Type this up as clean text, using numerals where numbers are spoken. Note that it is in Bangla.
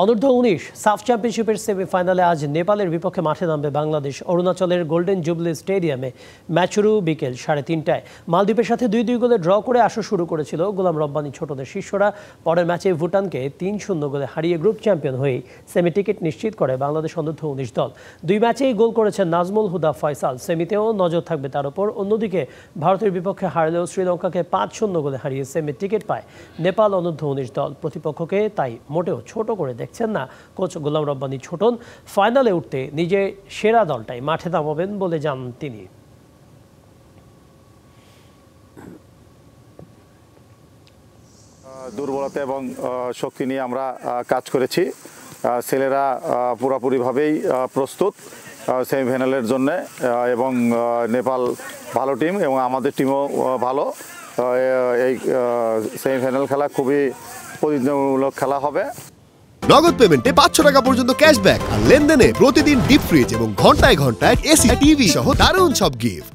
অনূর্ধ্ব-19 সাফ চ্যাম্পিয়নশিপের সেমিফাইনালে আজ নেপালের বিপক্ষে মাঠে নামবে বাংলাদেশ। অরুণাচলের গোল্ডেন জুবলি স্টেডিয়ামে ম্যাচ শুরু বিকেল 3:30টায়। মালদ্বীপের সাথে 2-2 গোলে ড্র করে আসর শুরু করেছিল গোলাম রব্বানী ছোটদের শিষ্যরা। পরের ম্যাচে ভুটানকে 3-0 গোলে হারিয়ে গ্রুপ চ্যাম্পিয়ন হয়ে সেমি টিকিট নিশ্চিত করে বাংলাদেশ অনূর্ধ্ব-19 দল। 2 ম্যাচেই গোল করেছেন নাজমুল হুদা ফয়সাল। সেমিতেও নজর থাকবে তার ওপর। অন্যদিকে ভারতের বিপক্ষে হারলেও শ্রীলঙ্কাকে 5-0 গোলে হারিয়ে সেমি টিকিট পায় নেপাল অনূর্ধ্ব-19 দল। প্রতিপক্ষকে তাই মোটেও ছোট করে দেখছেন না কোচ গোলাম রব্বানী ছোটন। ফাইনালে উঠতে নিজের সেরা দলটাই মাঠে নামাবেন বলে জানান তিনি। দুর্বলতা এবং শক্তি নিয়ে আমরা কাজ করেছি। ছেলেরা পুরোপুরিভাবেই প্রস্তুত সেমিফাইনালের জন্য এবং নেপাল ভালো টিম এবং আমাদের টিমও ভালো। এই সেমিফাইনাল খেলা খুবই প্রতিযোগিতামূলক খেলা হবে। নগদ পেমেন্টে 500 টাকা পর্যন্ত ক্যাশব্যাক আর লেনদেনে প্রতিদিন ডিপ ফ্রিজ এবং ঘন্টায় ঘন্টায় এসি টিভি সহ দারুণ সব গিফট।